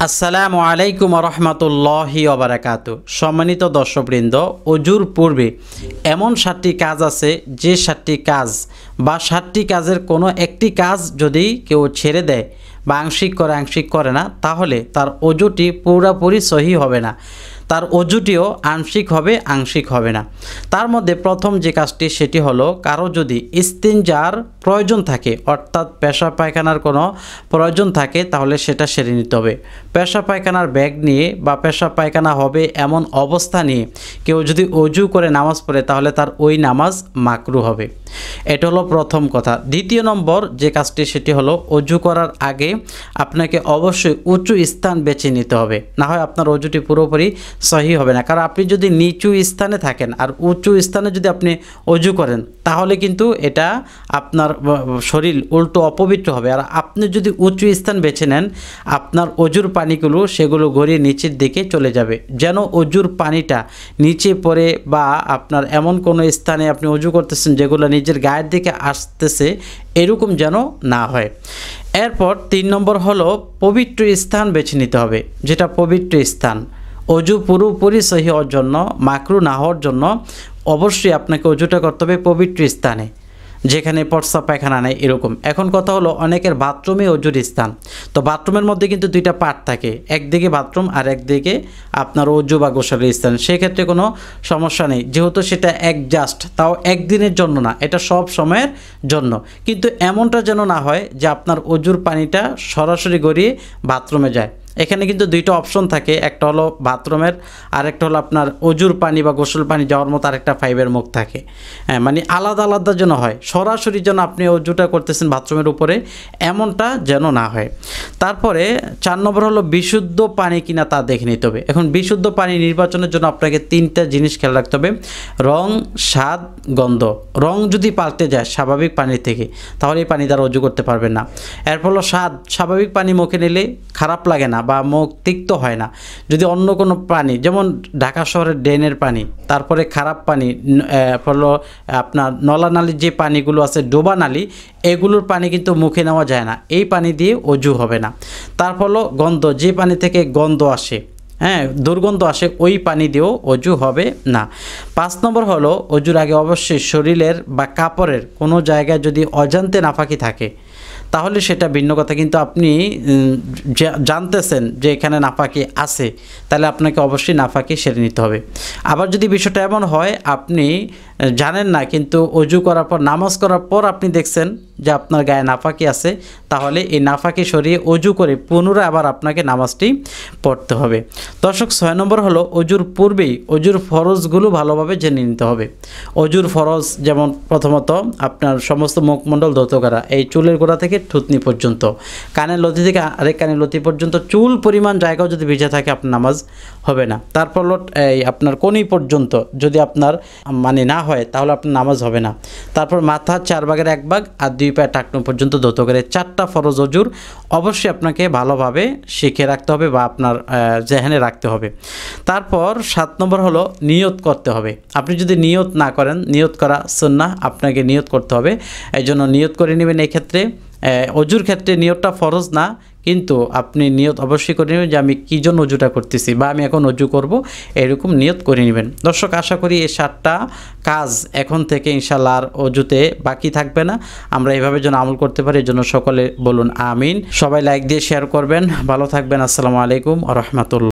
আসসালামু আলাইকুম রহমতুল্লাহি ওবারাকাতু। সম্মানিত দর্শকবৃন্দ, অজুর পূর্বে এমন 7টি কাজ আছে যে 7টি কাজ বা 7টি কাজের কোনো একটি কাজ যদি কেউ ছেড়ে দেয় বা আংশিক করে না, তাহলে তার অজুটি পুরোপুরি সহি হবে না, তার অজুটিও আংশিক হবে, আংশিক হবে না। তার মধ্যে প্রথম যে কাজটি সেটি হলো, কারো যদি ইস্তিনজার প্রয়োজন থাকে, অর্থাৎ পেশাব পায়খানার কোনো প্রয়োজন থাকে, তাহলে সেটা সেরে নিতে হবে। পেশাব পায়খানার ব্যাগ নিয়ে বা পেশাব পায়খানা হবে এমন অবস্থা নিয়ে কেউ যদি অজু করে নামাজ পড়ে, তাহলে তার ওই নামাজ মাকরু হবে। এটা হলো প্রথম কথা। দ্বিতীয় নম্বর যে কাজটি সেটি হলো, অজু করার আগে আপনাকে অবশ্যই উঁচু স্থান বেছে নিতে হবে, না হয় আপনার অজুটি পুরোপুরি সহি হবে না। কারণ আপনি যদি নিচু স্থানে থাকেন আর উঁচু স্থানে যদি আপনি অজু করেন, তাহলে কিন্তু এটা আপনার শরীর উল্টো অপবিত্র হবে। আর আপনি যদি উঁচু স্থান বেছে নেন, আপনার অজুর পানিগুলো সেগুলো গড়িয়ে নিচের দিকে চলে যাবে, যেন অজুর পানিটা নিচে পড়ে বা আপনার এমন কোনো স্থানে আপনি অজু করতেছেন যেগুলো নিজের গায়ের দিকে আসতেছে, এরকম যেন না হয়। এরপর 3 নম্বর হলো, পবিত্র স্থান বেছে নিতে হবে। যেটা পবিত্র স্থান, অজু পুরোপুরি সহি হওয়ার জন্য, মাকরু না হওয়ার জন্য অবশ্যই আপনাকে অজুটা করতে হবে পবিত্র স্থানে, যেখানে প্রস্রাব পায়খানা নেই এরকম। এখন কথা হলো, অনেকের বাথরুমে অজুর স্থান, তো বাথরুমের মধ্যে কিন্তু 2টা পার্ট থাকে, একদিকে বাথরুম আর একদিকে আপনার অজু বা গোসলের স্থান। সেক্ষেত্রে কোনো সমস্যা নেই, যেহেতু সেটা অ্যাডজাস্ট, তাও একদিনের জন্য না, এটা সব সময়ের জন্য। কিন্তু এমনটা যেন না হয় যে আপনার অজুর পানিটা সরাসরি গড়িয়ে বাথরুমে যায়। এখানে কিন্তু 2টা অপশন থাকে, একটা হলো বাথরুমের, আর একটা হলো আপনার অজুর পানি বা গোসল পানি যাওয়ার মতো আরেকটা পাইপের মুখ থাকে। হ্যাঁ, মানে আলাদা আলাদা যেন হয়, সরাসরি যেন আপনি অজুটা করতেছেন বাথরুমের উপরে, এমনটা যেন না হয়। তারপরে 4 নম্বর হলো, বিশুদ্ধ পানি কিনা তা দেখে নিতে হবে। এখন বিশুদ্ধ পানি নির্বাচনের জন্য আপনাকে 3টা জিনিস খেয়াল রাখতে হবে: রং, স্বাদ, গন্ধ। রং যদি পাল্টে যায় স্বাভাবিক পানি থেকে, তাহলে এই পানি দ্বারা অজু করতে পারবেন না। এরপর হলো স্বাদ, স্বাভাবিক পানি মুখে নিলে খারাপ লাগে না বা মুখ তিক্ত হয় না। যদি অন্য কোনো পানি, যেমন ঢাকা শহরের ড্রেনের পানি, তারপরে খারাপ পানি হলো আপনার নলানালির যে পানিগুলো আছে, ডোবা নালি, এগুলোর পানি কিন্তু মুখে নেওয়া যায় না, এই পানি দিয়ে অজু হবে না। তারপর হলো গন্ধ, যে পানি থেকে গন্ধ আসে, হ্যাঁ, দুর্গন্ধ আসে, ওই পানি দিয়েও অজু হবে না। 5 নম্বর হলো, অজুর আগে অবশ্যই শরীরের বা কাপড়ের কোনো জায়গায় যদি অজান্তে নাফাকি থাকে, তাহলে সেটা ভিন্ন কথা, কিন্তু আপনি জানতেছেন যে এখানে নাফাকি আছে, তাহলে আপনাকে অবশ্যই নাফাকি সেরে নিতে হবে। আবার যদি বিষয়টা এমন হয় আপনি জানেন না, কিন্তু অজু করার পর, নামাজ করার পর আপনি দেখছেন যে আপনার গায়ে নাফাকি আছে, তাহলে এই নাফাকি সরিয়ে অজু করে পুনরায় আবার আপনাকে নামাজটি পড়তে হবে। দর্শক, 6 নম্বর হলো, অজুর পূর্বেই অজুর ফরজগুলো ভালোভাবে জেনে নিতে হবে। অজুর ফরজ যেমন, প্রথমত আপনার সমস্ত মুখমণ্ডল ধৌত করা, এই চুলের গোড়া থেকে থুতনি পর্যন্ত, কানের লতি থেকে আরেক কানের লতি পর্যন্ত চুল পরিমাণ জায়গাও যদি ভিজে থাকে আপনার নামাজ হবে না। তারপর এই আপনার কনি পর্যন্ত যদি আপনার মানে না হয়, তাহলে আপনার নামাজ হবে না। তারপর মাথা 4 ভাগের 1 ভাগ আর 2 পায়ের টাকনো পর্যন্ত ধৌত করে 4টা ফরজ অজুর অবশ্যই আপনাকে ভালোভাবে শিখে রাখতে হবে বা আপনার জেহেনে রাখতে হবে। তারপর 7 নম্বর হলো, নিয়ত করতে হবে। আপনি যদি নিয়ত না করেন, নিয়ত করা সুন্নাহ, আপনাকে নিয়ত করতে হবে। এই জন্য নিয়ত করে নেবেন। এই ক্ষেত্রে অজুর ক্ষেত্রে নিয়তটা ফরজ না, কিন্তু আপনি নিয়ত অবশ্যই করে নেবেন যে আমি কী জন্য অজুটা করতেছি বা আমি এখন অজু করব, এরকম নিয়ত করে নেবেন। দর্শক, আশা করি এই 7টা কাজ এখন থেকে ইনশাআল্লাহ আর অজুতে বাকি থাকবে না। আমরা এভাবে যেন আমল করতে পারি, এর জন্য সকলে বলুন আমিন। সবাই লাইক দিয়ে শেয়ার করবেন। ভালো থাকবেন। আসসালামু আলাইকুম ওয়া রাহমাতুল্লাহ।